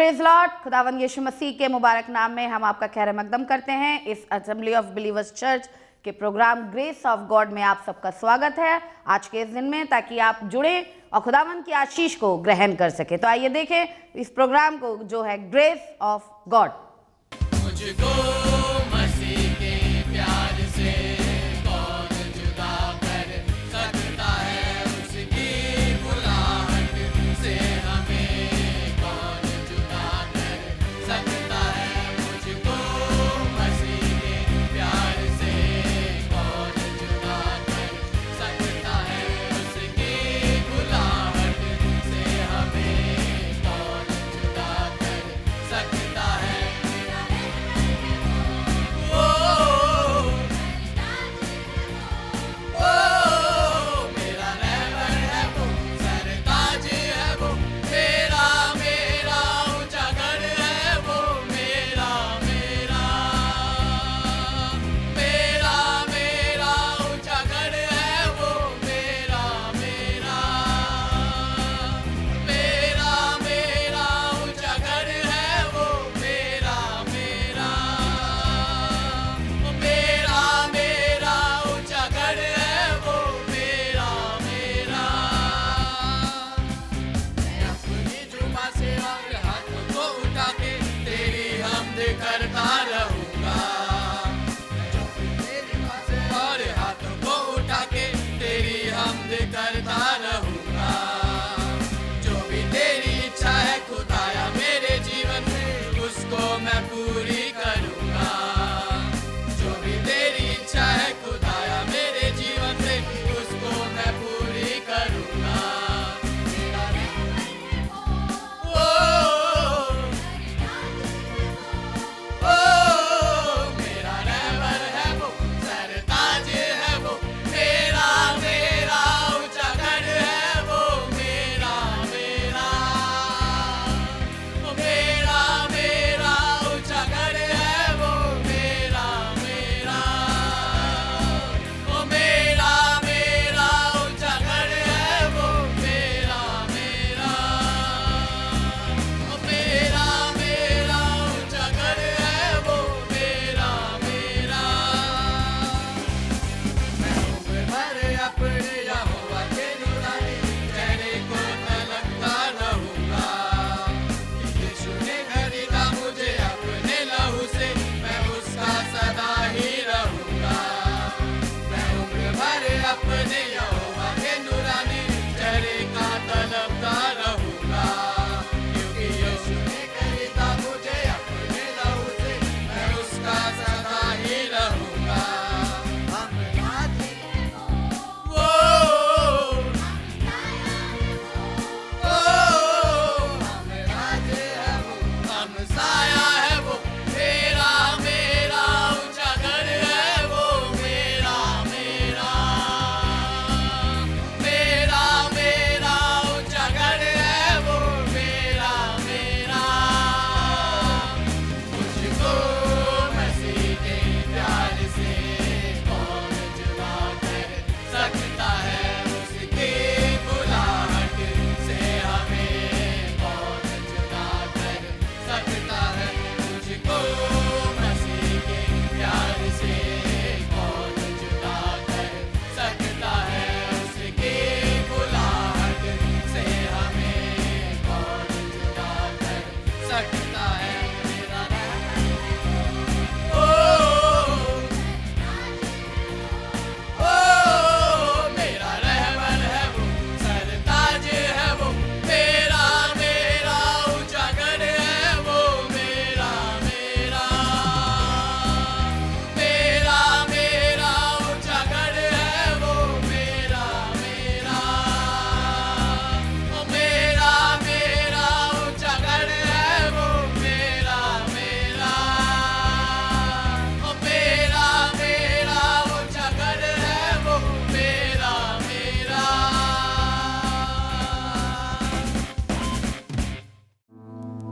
Praise Lord. खुदावंद यीशु मसीह के मुबारक नाम में हम आपका खैर मकदम करते हैं। इस असेंबली ऑफ बिलीवर्स चर्च के प्रोग्राम ग्रेस ऑफ गॉड में आप सबका स्वागत है आज के इस दिन में, ताकि आप जुड़े और खुदावंद की आशीष को ग्रहण कर सके। तो आइए देखें इस प्रोग्राम को जो है ग्रेस ऑफ गॉड। मुझको मसीह के प्यार से कौन जुदा कर सकता है, उसकी बुलाहट से हमें कौन जुदा कर सकता है। मुझको मसीह के प्यार से कौन जुदा कर सकता है, उसकी बुलाहट से हमें कौन जुदा कर सकता है। करता रहूंगा और हाथों को उठा के तेरी हमद करता रहूंगा। जो भी तेरी इच्छा है खुदाया मेरे जीवन में, उसको मैं पूरी करूंगा। जो भी तेरी इच्छा है खुदाया मेरे जीवन में, उसको मैं पूरी करूंगा।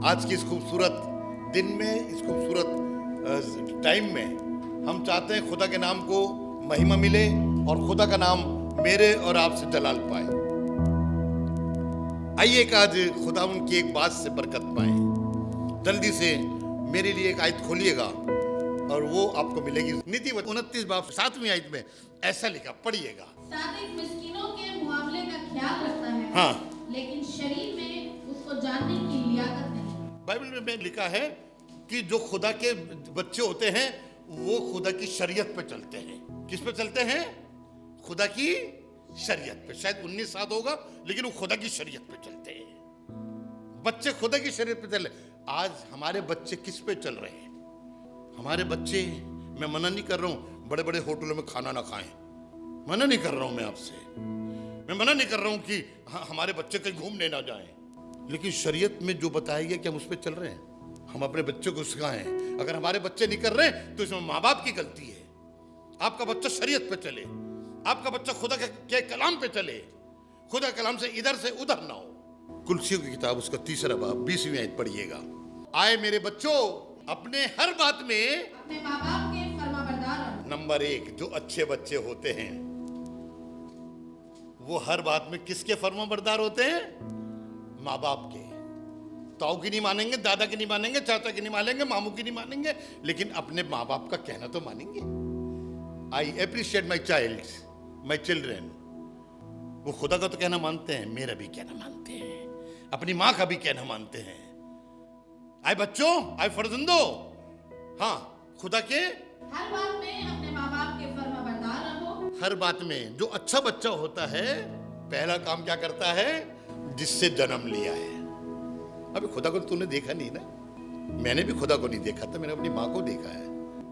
आज की इस खूबसूरत दिन में, इस खूबसूरत टाइम में हम चाहते हैं खुदा के नाम को महिमा मिले और खुदा का नाम मेरे और आपसे जलाल पाए। आइए आज खुदा उनकी एक बात से बरकत पाए। जल्दी से मेरे लिए एक आयत खोलिएगा और वो आपको मिलेगी। नीति 29 बाब 7वीं आयत में ऐसा लिखा, पढ़िएगा। सादिक मिस्किनों के मुआवले का ख्याल रखता है, हाँ, लेकिन शरीर में उसको जानने की लियाकत नहीं। बाइबल में लिखा है कि जो खुदा के बच्चे होते हैं वो खुदा की शरीयत पे चलते हैं। किस पे चलते हैं? खुदा की शरीयत पे। शायद 19 होगा, लेकिन वो खुदा की शरीयत पे चलते हैं। बच्चे खुदा की शरीयत पे चले। आज हमारे बच्चे किस पे चल रहे हैं? हमारे बच्चे, मैं मना नहीं कर रहा हूं बड़े बड़े होटलों में खाना ना खाएं, मना नहीं कर रहा हूं मैं आपसे, मैं मना नहीं कर रहा हूं कि हमारे बच्चे कहीं घूमने ना जाएं, लेकिन शरीयत में जो बताया गया कि हम उस पर चल रहे हैं, हम अपने बच्चों को सिखाएं। अगर हमारे बच्चे नहीं कर रहे तो इसमें माँ बाप की गलती है। आपका बच्चा शरीयत पे चले, आपका बच्चा खुदा के कलाम पे चले, खुदा कलाम से इधर से उधर ना हो। कुलसियों की किताब उसका 3 बाब 20वीं आयत पढ़िएगा। आए मेरे बच्चों, अपने हर बात में अपने माँ बाप के फरमाबरदार रहो। नंबर 1, जो अच्छे बच्चे होते हैं वो हर बात में किसके फरमाबरदार होते हैं? माँ बाप के। ताऊ की नहीं मानेंगे, दादा की नहीं मानेंगे, चाचा की नहीं मानेंगे, मामू की नहीं मानेंगे, लेकिन अपने माँ बाप का कहना तो मानेंगे। I appreciate my child, my children. वो खुदा का तो कहना मानते हैं, मेरा भी कहना मानते हैं, अपनी माँ का भी कहना मानते हैं। आए बच्चों, आए फर्जंदो, हाँ, खुदा के हर बात में अपने माँ बाप के फरमाबरदार रहो। हर बात में। जो अच्छा बच्चा होता है पहला काम क्या करता है? जिससे जन्म लिया है। अभी खुदा को तूने देखा नहीं ना, मैंने भी खुदा को नहीं देखा था, मैंने अपनी माँ को देखा है।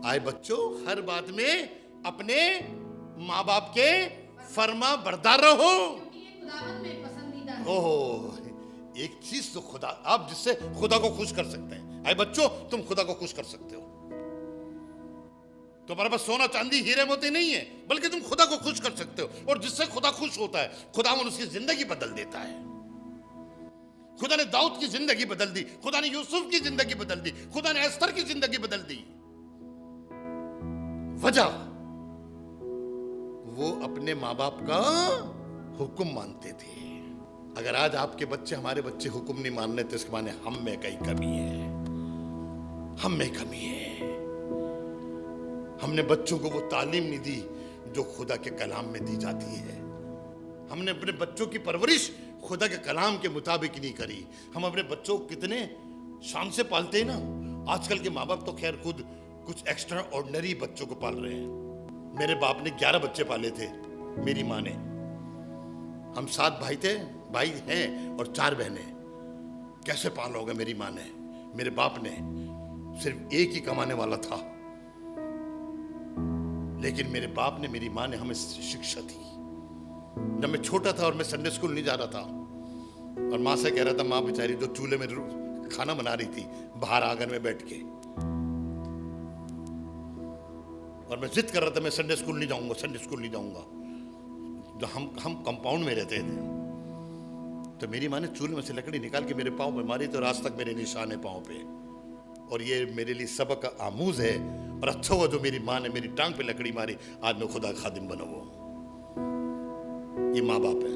आए बच्चों, हर बात में अपने माँ बाप के फरमा बरदार रहो, क्योंकि ये खुदावंद में पसंदीदा है। ओहो, एक चीज तो खुदा, आप जिससे खुदा को खुश कर सकते हैं। आए बच्चों, तुम खुदा को खुश कर सकते हो। तुम्हारे पास सोना चांदी हीरे मोती नहीं है, बल्कि तुम खुदा को खुश कर सकते हो। और जिससे खुदा खुश होता है, खुदा उसकी जिंदगी बदल देता है। खुदा ने दाऊद की जिंदगी बदल दी, खुदा ने यूसुफ की जिंदगी बदल दी, खुदा ने एस्तर की जिंदगी बदल दी। वजह, वो अपने माँ बाप का हुक्म मानते थे। अगर आज आपके बच्चे, हमारे बच्चे हुक्म नहीं मान रहे तो इसके माने हम में कहीं कमी है, हम में कमी है। हमने बच्चों को वो तालीम नहीं दी जो खुदा के कलाम में दी जाती है। हमने अपने बच्चों की परवरिश खुदा के कलाम के मुताबिक नहीं करी। हम अपने बच्चों को कितने शान से पालते हैं ना। आजकल के माँ बाप तो खैर खुद कुछ एक्स्ट्रा ऑर्डिनरी बच्चों को पाल रहे हैं। मेरे बाप ने 11 बच्चे पाले थे, मेरी माँ ने। हम 7 भाई थे, भाई हैं और 4 बहनें। कैसे पाला होगा मेरी माँ ने? मेरे बाप ने सिर्फ एक ही कमाने वाला था, लेकिन मेरे बाप ने, मेरी माँ ने हमें शिक्षा दी। जब मैं छोटा था और मैं संडे स्कूल नहीं जा रहा था और माँ से कह रहा था, माँ बेचारी जो चूल्हे में खाना बना रही थी बाहर आंगन में बैठ के, और मैं जिद कर रहा था मैं संडे स्कूल नहीं जाऊंगा, संडे स्कूल नहीं जाऊंगा। जो हम कंपाउंड में रहते थे, तो मेरी माँ ने चूल्हे में से लकड़ी निकाल के मेरे पाँव पे मारी, तो आज तक मेरे निशान है पाँव पे। और ये मेरे लिए सबक का आमूज है। और अच्छा हुआ जो मेरी माँ ने मेरी टांग पे लकड़ी मारी, आज मैं खुदा खादिम बना हुआ। ये माँ बाप है।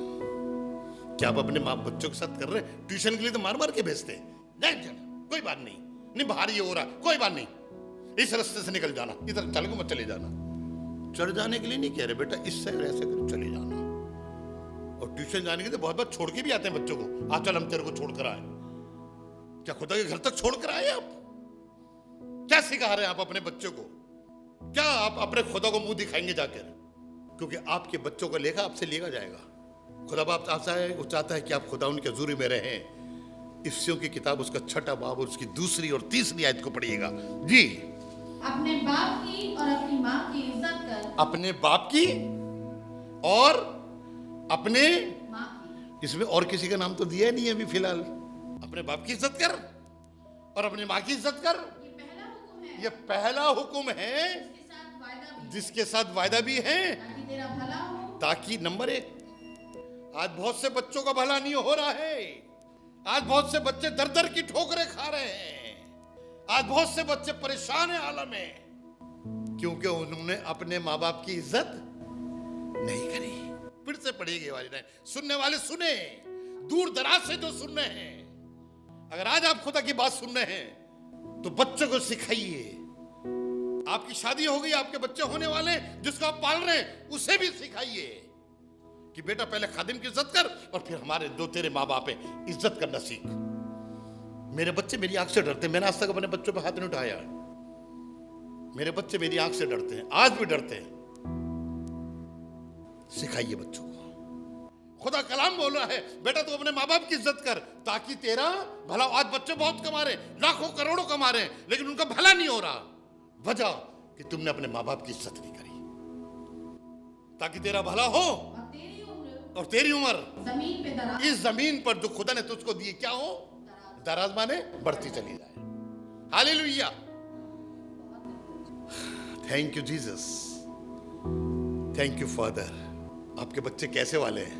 क्या आप अपने माँ बच्चों के साथ कर रहे हैं? ट्यूशन के लिए तो मार मार के भेजते हैं, नहीं जाना, कोई बात नहीं बाहर ये हो रहा, कोई बात नहीं, इस रास्ते से निकल जाना, इधर चल को मत चले जाना। चढ़ जाने के लिए नहीं कह रहे बेटा, इस साइड ऐसे कर चले जाना। और ट्यूशन जाने के लिए बहुत बार छोड़ के भी आते हैं बच्चों को, आ चल हम तेरे को छोड़ कर आए। क्या खुदा के घर तक छोड़ कर आए आप? क्या सिखा रहे हैं आप अपने बच्चों को? क्या आप अपने खुदा को मुंह दिखाएंगे जाकर? क्योंकि आपके बच्चों का लेखा आपसे लिया जाएगा। खुदा बाप चाहता है कि आप खुदा उनके हजूरी में रहें। इफ्सियों की किताब उसका 6 बाब और उसकी 2 और 3 आयत को पढ़िएगा जी। अपने बाप की और अपनी माँ की इज्जत कर। अपने बाप की और अपने माँ की। इसमें और किसी का नाम तो दिया ही नहीं है अभी फिलहाल। अपने बाप की इज्जत कर और अपनी माँ की इज्जत कर। ये पहला हुक्म है जिसके साथ वायदा भी है, ताकि तेरा भला हो। ताकि नंबर 1, आज बहुत से बच्चों का भला नहीं हो रहा है। आज बहुत से बच्चे दर दर की ठोकरें खा रहे हैं। आज बहुत से बच्चे परेशान हैं आलम में, क्योंकि उन्होंने अपने माँ बाप की इज्जत नहीं करी। फिर से पढ़िएगी वाली लाइन, सुनने वाले सुने, दूर दराज से जो सुन रहे हैं। अगर आज आप खुदा की बात सुन रहे हैं तो बच्चों को सिखाइए। आपकी शादी हो गई, आपके बच्चे होने वाले, जिसको आप पाल रहे हैं, उसे भी सिखाइए कि बेटा पहले खादिम की इज्जत कर और फिर हमारे जो तेरे माँ बाप है इज्जत करना सीख। मेरे बच्चे मेरी आंख से डरते हैं, मैंने आज तक अपने बच्चों पे हाथ नहीं उठाया। मेरे बच्चे मेरी आंख से डरते हैं, आज भी डरते हैं। सिखाइए बच्चों को। खुदा कलाम बोल रहा है बेटा तू अपने माँ बाप की इज्जत कर ताकि तेरा भला। आज बच्चे बहुत कमा रहे, लाखों करोड़ों कमा रहे हैं, लेकिन उनका भला नहीं हो रहा। वजह कि तुमने अपने माँ बाप की इज्जत नहीं करी। ताकि तेरा भला हो और तेरी उम्र जमीन पे दराज, इस जमीन पर जो खुदा ने तुझको दी क्या हो, दराज माने बढ़ती चली जाए। Hallelujah, thank you Jesus, thank you father. आपके बच्चे कैसे वाले हैं,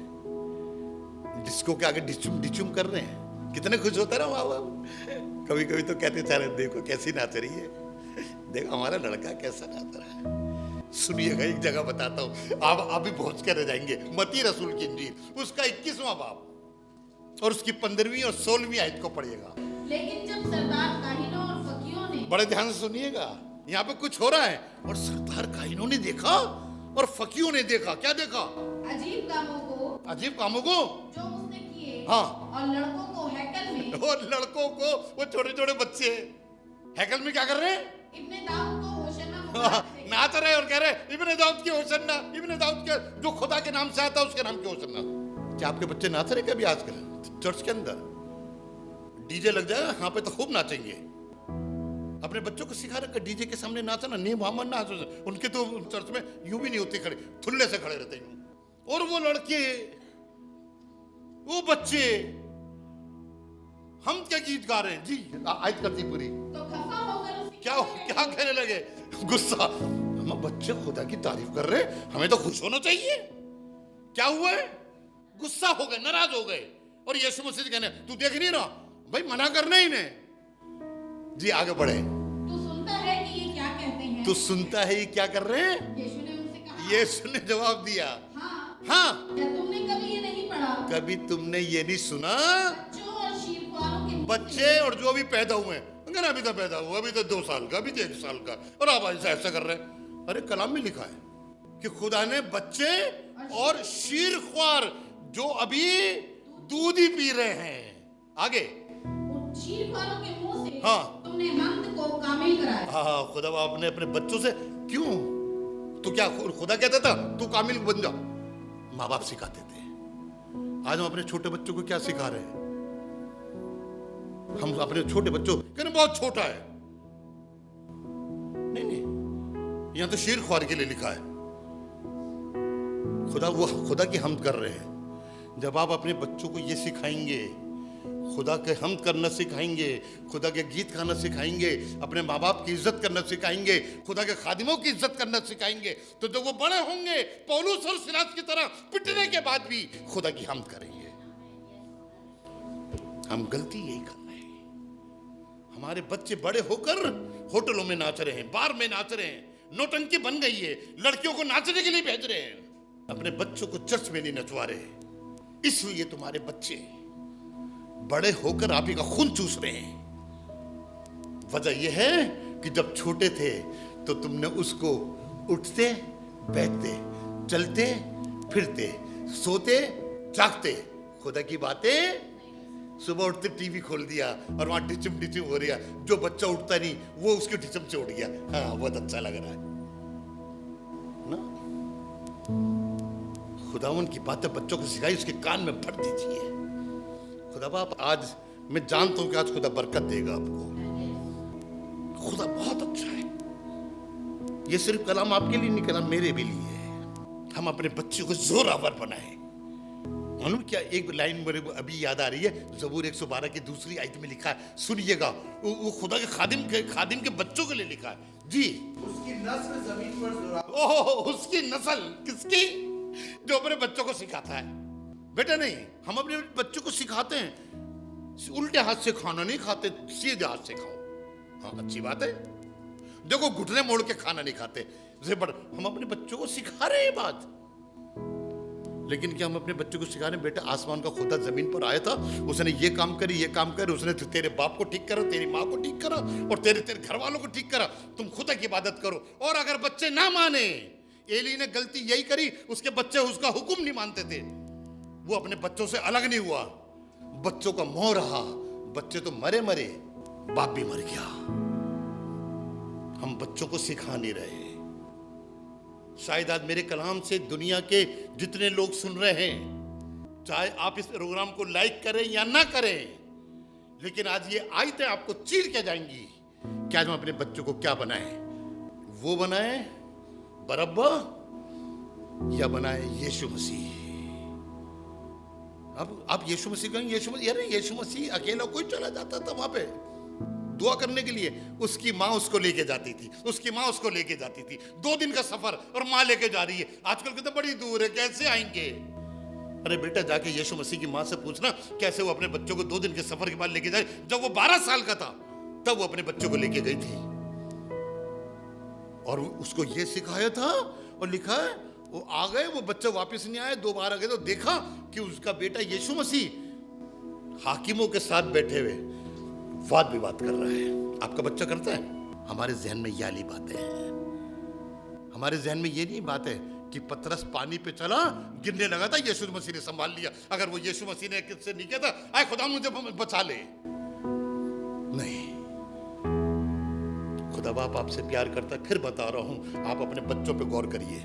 डिस्को के आगे डिचुम डिचुम कर रहे हैं। कितने खुश होता है ना माँ बाप। कभी कभी तो कहते चले देखो कैसी नाच रही है, देखो हमारा लड़का कैसा नाच रहा है। सुनिएगा, एक जगह बताता हूँ, आप भी पहुंच कर रह जाएंगे। मती रसूल की इंजील उसका 21वां बाब और उसकी 15वीं और 16वीं आयत को पढ़िएगा। लेकिन जब सरदार काहिनों और फकीरों ने, बड़े ध्यान से सुनिएगा, यहाँ पे कुछ हो रहा है। और सरदार काहिनों ने देखा और फकीरों ने देखा। क्या देखा? अजीब कामों को जो उसने किए, हाँ। और लड़कों को हैकल में, और लड़कों को, वो छोटे छोटे बच्चे हैकल में क्या कर रहे हैं? इब्ने दाऊद को होशन्ना नाच रहे और कह रहे इब्ने दाऊद की होशन्ना, इब्ने दाऊद के जो खुदा के नाम से आता है उसके नाम की होशन्ना। क्या आपके बच्चे नाच रहे कभी आजकल चर्च के अंदर? डीजे लग जाएगा यहाँ पे तो खूब नाचेंगे। अपने बच्चों को सिखा रखा डीजे के सामने नाचना नहीं, मोहम्मद नाच। उनके तो चर्च में यूं भी नहीं होते खड़े, थुल्ले से खड़े रहते हैं। और वो लड़के, वो बच्चे, हम क्या गीत गा रहे हैं जी, आयत करती पूरी। तो खफा होकर उसकी क्या कहने लगे? गुस्सा। हम बच्चे खुदा की तारीफ कर रहे हैं, हमें तो खुश होना चाहिए। क्या हुआ है? गुस्सा हो गए, नाराज हो गए। और यीशु मसीह कहने तू देख नहीं रहा भाई, मना करना ही नहीं जी। आगे बढ़े। तू सुनता है कि ये क्या कहते हैं? तू सुनता है ये क्या कर रहे हैं? यीशु ने उनसे कहा, यीशु ने जवाब दिया, हाँ। क्या तुमने कभी ये नहीं पढ़ा? कभी तुमने ये नहीं सुना? बच्चों और शीरख्वारों के मुंह बच्चे और जो अभी पैदा हुए हैं, अगर अभी तो पैदा हुआ, अभी तो 2 साल का, अभी तो 1 साल का, और आप ऐसा कर रहे हैं। अरे कलाम में लिखा है कि खुदा ने बच्चे और शीरख्वार जो अभी दूध ही पी रहे हैं, आगे उन शीरख्वारों के मुंह से, हाँ। तुमने हमद को कामिल कराया। हाँ, खुदा आपने अपने बच्चों से क्यों? तो क्या खुदा कहता था तू कामिल बन जा? माँ बाप सिखाते थे। आज हम अपने छोटे बच्चों को क्या सिखा रहे हैं? हम अपने छोटे बच्चों कहने बहुत छोटा है। नहीं नहीं, यहां तो शीर ख्वार के लिए लिखा है। खुदा की हमद कर रहे हैं। जब आप अपने बच्चों को ये सिखाएंगे, खुदा के हमद करना सिखाएंगे, खुदा के गीत गाना सिखाएंगे, अपने माँ बाप की इज्जत करना सिखाएंगे, खुदा के खादिमों की इज्जत करना सिखाएंगे, तो जब वो बड़े होंगे पौलुस और सिलास की तरह पिटने के बाद भी खुदा की हमद करेंगे। हम गलती यही कर रहे हैं। हमारे बच्चे बड़े होकर होटलों में नाच रहे हैं, बार में नाच रहे हैं, नौटंकी बन गई है, लड़कियों को नाचने के लिए भेज रहे हैं, अपने बच्चों को चर्च में नहीं नचवा रहे। इसलिए तुम्हारे बच्चे बड़े होकर आप ही का खून चूस रहे हैं। वजह यह है कि जब छोटे थे तो तुमने उसको उठते बैठते, चलते फिरते, सोते जागते, खुदा की बातें, सुबह उठते टीवी खोल दिया और वहां डिचम डिचम हो रहा। जो बच्चा उठता नहीं वो उसके डिचम से उठ गया। हाँ, बहुत अच्छा लग रहा है ना। खुदावन की बातें बच्चों को सिखाई, उसके कान में भर दीजिए। खुदा बाप, आज मैं जानता हूं कि आज खुदा बरकत देगा आपको। खुदा बहुत अच्छा है। ये सिर्फ कलाम आपके लिए नहीं, कलाम मेरे भी लिए है। हम अपने बच्चों को जोरावर बनाएं। मालूम क्या, एक लाइन मेरे अभी याद आ रही है, ज़बूर 112 की दूसरी आयत में लिखा है, सुनिएगा। वो खुदा के खादिम के बच्चों के लिए लिखा है जी। उसकी नस्ल जमीन पर जोरा। ओह, उसकी नस्ल किसकी? जो अपने बच्चों को सिखाता है। बेटा नहीं, हम अपने बच्चों को सिखाते हैं उल्टे हाथ से खाना नहीं खाते, सीधे हाथ से खाओ। हाँ, अच्छी बात है। देखो, घुटने मोड़ के खाना नहीं खाते, हम अपने बच्चों को सिखा रहे हैं बात। लेकिन क्या हम अपने बच्चे को सिखा रहे हैं, बेटा आसमान का खुदा जमीन पर आया था, उसने ये काम करी, ये काम करे, उसने तेरे बाप को ठीक करा, तेरी माँ को ठीक करा और तेरे घर वालों को ठीक करा, तुम खुदा की इबादत करो। और अगर बच्चे ना माने, एली ने गलती यही करी, उसके बच्चे उसका हुक्म नहीं मानते थे, वो अपने बच्चों से अलग नहीं हुआ, बच्चों का मोह रहा, बच्चे तो मरे मरे, बाप भी मर गया। हम बच्चों को सिखा नहीं रहे। शायद आज मेरे कलाम से दुनिया के जितने लोग सुन रहे हैं, चाहे आप इस प्रोग्राम को लाइक करें या ना करें, लेकिन आज ये आयतें आपको चीर के जाएंगी कि आज हम अपने बच्चों को क्या बनाएं। वो बनाएं बरब्बा या बनाएं यीशु मसीह। अब आप यीशु मसीह कहेंगे, यीशु मसीह, अरे यीशु मसीह अकेला कोई चला जाता था वहां पे दुआ करने के लिए, उसकी माँ उसको लेके जाती थी, उसकी माँ उसको लेके जाती थी, 2 दिन का सफर और माँ लेके जा रही है। आजकल के तो बड़ी दूर है, कैसे आएंगे? अरे बेटा जाके यीशु मसीह की माँ से पूछना कैसे वो अपने बच्चों को 2 दिन के सफर के बाद लेके जाए। जब वो 12 साल का था तब वो अपने बच्चों को लेके गई थी और उसको ये सिखाया था और लिखा है वो आ गए, वो बच्चे वापस नहीं आए, 2 बार आ गए तो देखा कि उसका बेटा यीशु मसीह हाकिमों के साथ बैठे हुए वाद विवाद कर रहा है। आपका बच्चा करता है? हमारे जहन में ये वाली बातें हैं, हमारे जहन में ये नहीं बात है कि पतरस पानी पे चला, गिरने लगा था, यीशु मसीह ने संभाल लिया। अगर वो यीशु मसीह ने किससे नहीं किया था, आए खुदा मुझे बचा ले, नहीं। खुदा बाप आपसे प्यार करता है। फिर बता रहा हूं, आप अपने बच्चों पे गौर करिए,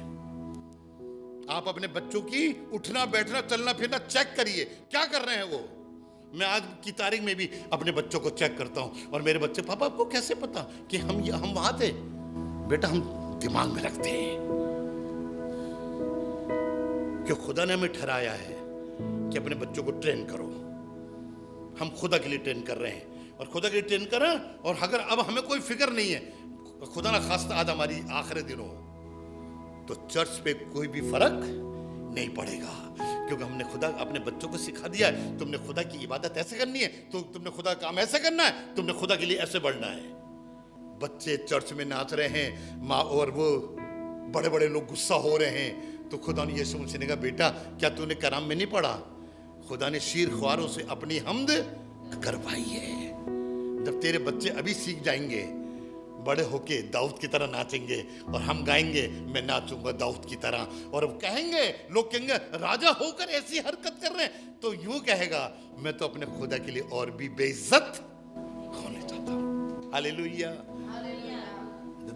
आप अपने बच्चों की उठना बैठना चलना फिरना चेक करिए, क्या कर रहे हैं वो। मैं आज की तारीख में भी अपने बच्चों को चेक करता हूं और मेरे बच्चे, पापा आपको कैसे पता कि हम वहां थे? बेटा हम दिमाग में रखते हैं कि खुदा ने हमें ठहराया है कि अपने बच्चों को ट्रेन करो। हम खुदा के लिए ट्रेन कर रहे हैं और खुदा के लिए ट्रेन कर रहे हैं। और अगर अब हमें कोई फिक्र नहीं है, खुदा ना खास्ता आज हमारी आखिरी दिन हो, तो चर्च पे कोई भी फर्क नहीं पड़ेगा, क्योंकि हमने खुदा अपने बच्चों को सिखा दिया है, तुमने खुदा की इबादत ऐसे करनी है, तो तुमने खुदा का काम ऐसे करना है, तुमने खुदा के लिए ऐसे बढ़ना है। बच्चे चर्च में नाच रहे हैं, माँ और वो बड़े बड़े लोग गुस्सा हो रहे हैं, तो खुदा ने यीशु मसीह ने कहा, बेटा क्या तूने कलाम में नहीं पढ़ा, खुदा ने शीर ख्वारों से अपनी हम्द करवाई है। जब तेरे बच्चे अभी सीख जाएंगे, बड़े होके दाऊद की तरह नाचेंगे और हम गाएंगे, मैं नाचूंगा दाऊद की तरह, और कहेंगे, लोग कहेंगे राजा होकर ऐसी हरकत कर रहे हैं, तो यूं कहेगा मैं तो अपने खुदा के लिए और भी बेइज्जत होने चाहता हूं। हालेलुया।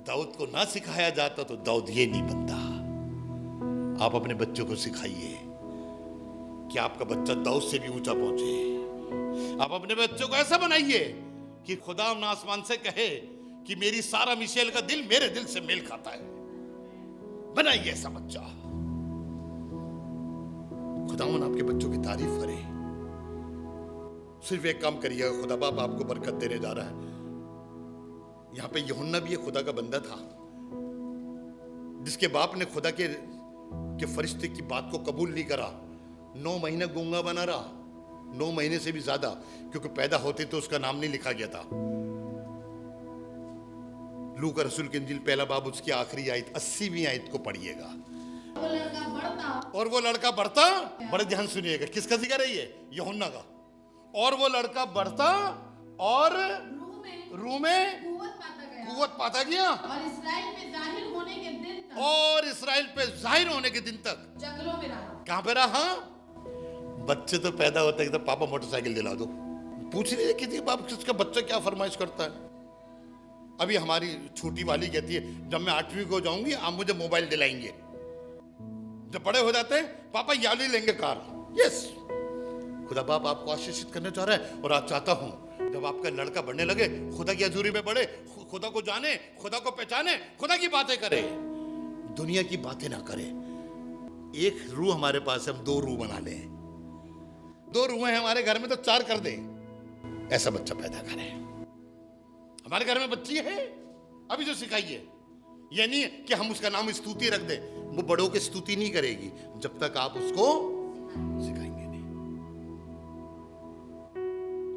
दाऊद को ना सिखाया जाता तो दाऊद ये नहीं बनता। आप अपने बच्चों को सिखाइए कि आपका बच्चा दाऊद से भी ऊंचा पहुंचे। आप अपने बच्चों को ऐसा बनाइए कि खुदा आसमान से कहे कि मेरी सारा मिशेल का दिल मेरे दिल से मेल खाता है। बनाइए ऐसा बच्चा। खुदावन आपके बच्चों की तारीफ करे। सिर्फ एक काम करिएगा, खुदा बाप आपको बरकत देने जा रहा है। यहां पे यूहन्ना भी एक खुदा का बंदा था, जिसके बाप ने खुदा के फरिश्ते की बात को कबूल नहीं करा। 9 महीने गूंगा बना रहा, 9 महीने से भी ज्यादा, क्योंकि पैदा होते तो उसका नाम नहीं लिखा गया था। लूका रसूल की इंजील पहला बाब उसकी आखिरी आयत 80वीं आयत को पढ़िएगा। वो लड़का बढ़ता और वो लड़का बढ़ता, बड़े ध्यान सुनिएगा, किसका जिक्र है ये? यूहन्ना का। और वो लड़का बढ़ता और रूह में कुव्वत पाता गया और इस्राएल पे जाहिर होने के दिन तक, और इस्राएल पे जाहिर होने के दिन तक जंगलों में रहा। कहां पे रहा? बच्चे तो पैदा होते हैं तो पापा मोटरसाइकिल दिला दो, पूछ लीजिए किसी बाप किसका बच्चा क्या फरमाइश करता है। अभी हमारी छोटी वाली कहती है जब मैं 8वीं को जाऊंगी आप मुझे मोबाइल दिलाएंगे। जब बड़े हो जाते हैं पापा याली लेंगे कार। यस, खुदा बाप आपको आशीषित करना चाह रहा है। और आज चाहता हूं जब आपका लड़का बढ़ने लगे, खुदा की हजूरी में बढ़े, खुदा को जाने, खुदा को पहचाने, खुदा की बातें करे, दुनिया की बातें ना करे। एक रूह हमारे पास है, हम 2 रूह बना लें। 2 रूहें हमारे घर में तो 4 कर दे, ऐसा बच्चा पैदा करें। हमारे घर में बच्ची है, अभी जो सिखाइए। यह नहीं कि हम उसका नाम स्तुति रख दें, वो बड़ों की स्तुति नहीं करेगी जब तक आप उसको सिखाएंगे नहीं।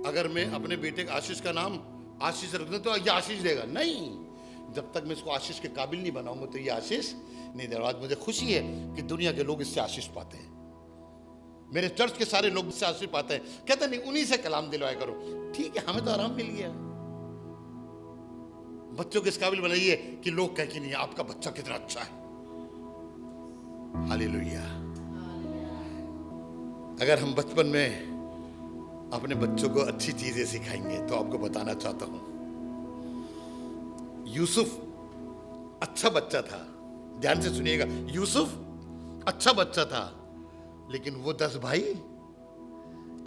अगर मैं अपने बेटे का आशीष का नाम आशीष रख दूं तो ये आशीष देगा नहीं, जब तक मैं इसको आशीष के काबिल नहीं बनाऊंगा तो ये आशीष नहीं देगा। आज मुझे खुशी है कि दुनिया के लोग इससे आशीष पाते हैं। मेरे चर्च के सारे लोग मुझसे आशीष पाते हैं, कहते नहीं उन्हीं से कलाम दिलवाया करो। ठीक है, हमें तो आराम मिल गया। बच्चों के इस काबिल बनाइए कि लोग कहें कि नहीं आपका बच्चा कितना अच्छा है। हालेलुया। अगर हम बचपन में अपने बच्चों को अच्छी चीजें सिखाएंगे तो आपको बताना चाहता हूं, यूसुफ अच्छा बच्चा था। ध्यान से सुनिएगा, यूसुफ अच्छा बच्चा था, लेकिन वो 10 भाई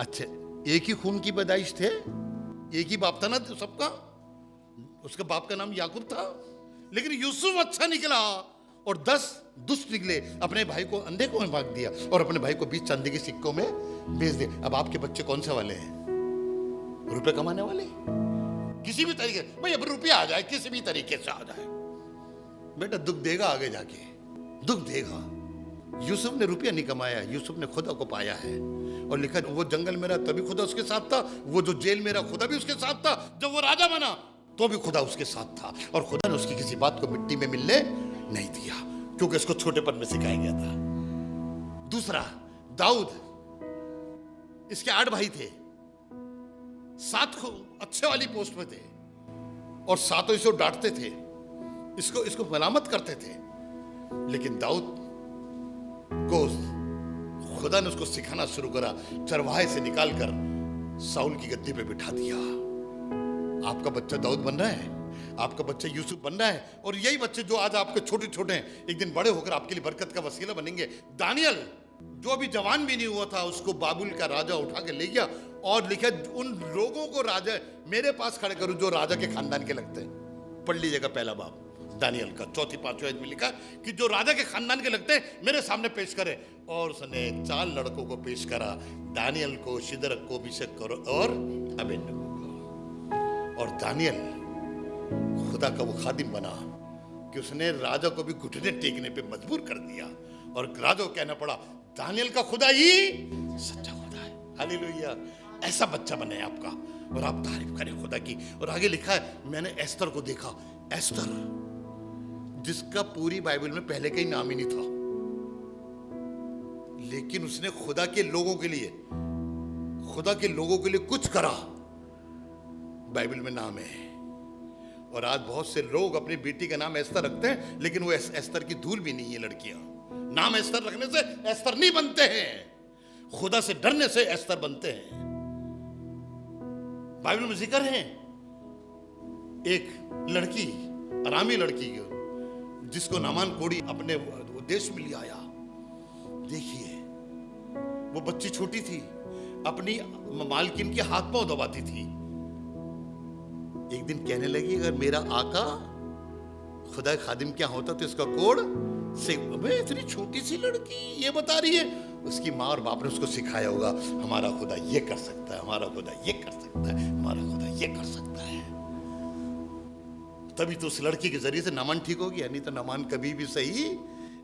अच्छे, एक ही खून की पैदाइश थे, एक ही बाप था ना सबका। उसका बाप का नाम याकूब था, लेकिन यूसुफ अच्छा निकला और 10 दुष्ट निकले। अपने भाई को अंधे को भाग दिया और अपने भाई को 20 चांदी के सिक्कों में बेच दिया। अब आपके बच्चे कौन से वाले हैं? रुपए कमाने वाले? किसी भी तरीके, भाई अब रुपया आ जाए, किसी भी तरीके से आ जाए, बेटा दुख देगा, आगे जाके दुख देगा। यूसुफ ने रुपया नहीं कमाया, यूसुफ ने खुदा को पाया है। और लिखा वो जंगल में रहा तभी खुदा उसके साथ था, वो जो जेल में रहा खुदा भी उसके साथ था, जब वो राजा बना तो भी खुदा उसके साथ था। और खुदा ने उसकी किसी बात को मिट्टी में मिलने नहीं दिया, क्योंकि इसको छोटेपन में सिखाया गया था। दूसरा, दाऊद, इसके 8 भाई थे, 7 अच्छे वाली पोस्ट में थे और 7 इसको डांटते थे, इसको मलामत करते थे। लेकिन दाऊद को खुदा ने उसको सिखाना शुरू करा, चरवाहे से निकालकर साउल की गद्दी पे बिठा दिया। आपका बच्चा दाऊद बन रहा है, आपका बच्चा यूसुफ बन रहा है, और यही बच्चे जो आज आपके छोटे छोटे हैं एक दिन बड़े होकर आपके लिए बरकत का वसीला बनेंगे। दानियल जो अभी जवान भी नहीं हुआ था, उसको बाबुल का राजा उठा के ले गया और लिखा उन लोगों को राजा मेरे पास खड़े करो जो राजा के खानदान के लगते हैं। पढ़ लीजिएगा पहला बाब दानियल का 4-5 में लिखा कि जो राजा के खानदान के लगते हैं मेरे सामने पेश करे। और उसने 4 लड़कों को पेश करा, दानियल को, शिदरक को, मिशक को और अबेदनगो को। और दानियल खुदा का वो खादिम बना कि उसने राजा को भी घुटने टेकने पे मजबूर कर दिया, और राजा को कहना पड़ा दानियल का खुदा ही सच्चा खुदा है। हालेलुया। ऐसा बच्चा बने आपका, और आप तारीफ करें खुदा की। और आगे लिखा है, मैंने एस्तर को देखा, एस्तर जिसका पूरी बाइबल में पहले कहीं नाम ही नहीं था, लेकिन उसने खुदा के लोगों के लिए कुछ करा, बाइबल में नाम है। और आज बहुत से लोग अपनी बेटी का नाम एस्तर रखते हैं, लेकिन वो एस्तर की धूल भी नहीं है। लड़कियां नाम एस्तर रखने से एस्तर नहीं बनते हैं, खुदा से डरने से एस्तर बनते हैं। बाइबल में जिक्र है एक लड़की, अरामी लड़की, जिसको नामान कोड़ी अपने देश में ले आया। देखिए वो बच्ची छोटी थी, अपनी मालकिन के हाथ पांव दबाती थी। एक दिन कहने लगी अगर मेरा आका खुदा खादिम क्या होता तो इसका कोड से। इतनी छोटी सी लड़की ये बता रही है, उसकी माँ और बाप ने उसको सिखाया होगा हमारा खुदा ये कर सकता है, हमारा खुदा ये कर सकता है, हमारा खुदा ये कर सकता है। तभी तो उस लड़की के जरिए से नामान ठीक हो गया, नहीं तो नामान कभी भी सही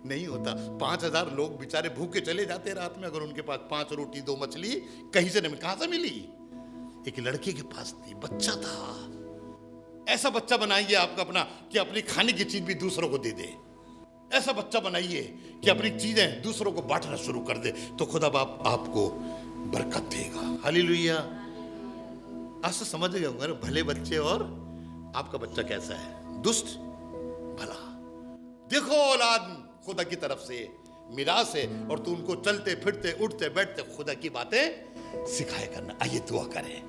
नहीं होता। 5000 लोग बेचारे भूखे चले जाते रात में, अगर उनके पास 5 रोटी 2 मछली कहीं से नहीं, कहां से मिली? एक लड़की के पास थी, बच्चा था। ऐसा बच्चा बनाइए आपका अपना कि अपनी खाने की चीज भी दूसरों को दे दे। ऐसा बच्चा बनाइए कि अपनी चीजें दूसरों को बांटना शुरू कर दे, तो खुदा बाप आपको बरकत देगा। हालेलुया। आज से समझ गए होंगे भले बच्चे और आपका बच्चा कैसा है, दुष्ट भला। देखो औलाद खुदा की तरफ से मिरास है, और तू उनको चलते फिरते उठते बैठते खुदा की बातें सिखाया करना। आइए दुआ करें।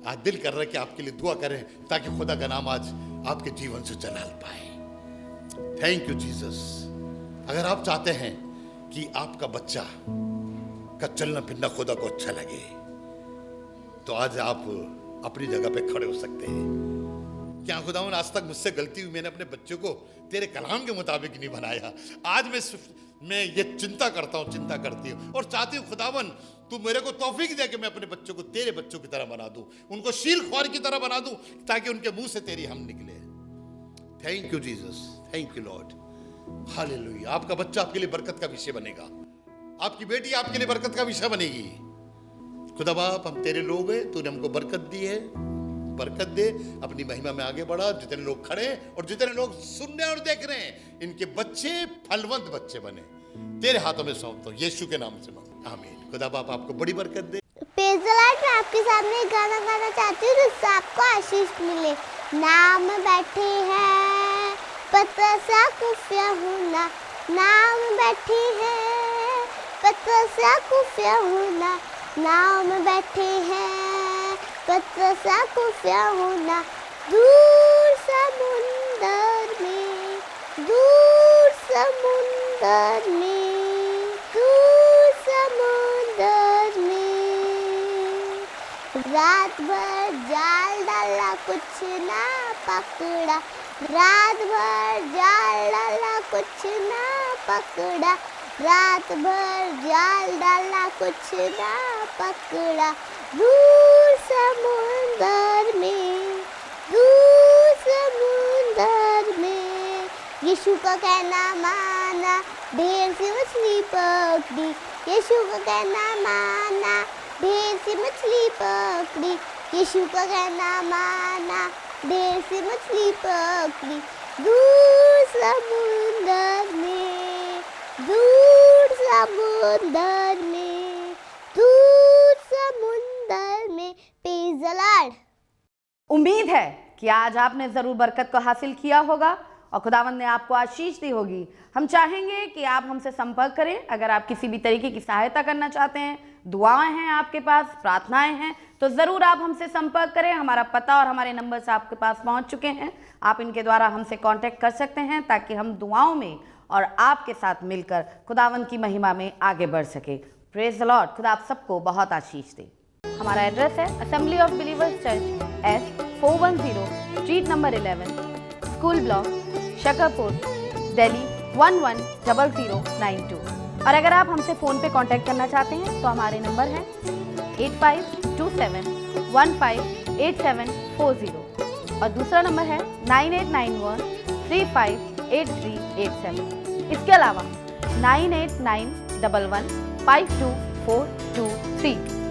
आज दिल कर रहा है कि आपके लिए दुआ करें ताकि खुदा का नाम आज आपके जीवन से जलाल पाए। Thank you Jesus. अगर आप चाहते हैं कि आपका बच्चा का चलना फिरना खुदा को अच्छा लगे, तो आज आप अपनी जगह पे खड़े हो सकते हैं। क्या खुदावन आज तक मुझसे गलती हुई, मैंने अपने बच्चे को तेरे कलाम के मुताबिक नहीं बनाया। आज मैं ये चिंता करता हूँ, चिंता करती हूँ, और चाहती हूँ खुदावन तू मेरे को तौफीक दे कि मैं अपने बच्चों को तेरे बच्चों की तरह बना दूं, उनको शील ख्वार की तरह बना दूं, ताकि उनके मुंह से तेरी हम निकले। Thank you Jesus, thank you Lord. Hallelujah. आपका बच्चा आपके लिए बरकत का विषय बनेगा, आपकी बेटी आपके लिए बरकत का विषय बनेगी। खुदा बाप हम तेरे लोग हैं, तूने हमको बरकत दी है, बरकत दे, अपनी महिमा में आगे बढ़ा। जितने लोग खड़े हैं और जितने लोग सुन रहे और देख रहे हैं, इनके बच्चे फलवंत बच्चे बने, तेरे हाथों में सौंपता हूं यीशु के नाम से मांग, आमीन। खुदा बाप आपको बड़ी बरकत दे। Praise the Lord. मैं आपके सामने एक गाना गाना चाहती हूँ जिससे आपको आशीष मिले। नाम बैठे हैं पत्थर सा खुफिया होना, नाम बैठे हैं पत्थर सा खुफिया होना, नाम बैठे हैं पत्थर सा खुफिया होना। दूर समुंदर में, दूर समुंदर में, दूर समुंदर में, रात भर जाल डाला कुछ ना पकड़ा, रात भर जाल डाला कुछ ना पकड़ा, रात भर जाल डाला कुछ ना पकड़ा। दूर समुंदर में, दूर समुंदर में, यीशु का कहना माना, ढेर सी मछली पकड़ी, यीशु का कहना माना, ढेर सी मछली पकड़ी, यीशु का कहना माना, ढेर सी मछली पकड़ी। दूर समुंदर में, दूर समुंदर में, दूर समुंदर में। Praise the Lord. उम्मीद है कि आज आपने जरूर बरकत को हासिल किया होगा और खुदावंद ने आपको आशीष दी होगी। हम चाहेंगे कि आप हमसे संपर्क करें। अगर आप किसी भी तरीके की सहायता करना चाहते हैं, दुआएं हैं आपके पास, प्रार्थनाएं हैं, तो ज़रूर आप हमसे संपर्क करें। हमारा पता और हमारे नंबर्स आपके पास पहुंच चुके हैं। आप इनके द्वारा हमसे कांटेक्ट कर सकते हैं ताकि हम दुआओं में और आपके साथ मिलकर खुदावंद की महिमा में आगे बढ़ सके। Praise the Lord. खुदा आप सबको बहुत आशीष दे। हमारा एड्रेस है assembly of believers church, S410 street number 11, school block, Shakarpur, Delhi 110092। और अगर आप हमसे फ़ोन पे कांटेक्ट करना चाहते हैं तो हमारे नंबर हैं 8527158740 और दूसरा नंबर है 9891358387। इसके अलावा 9891152423।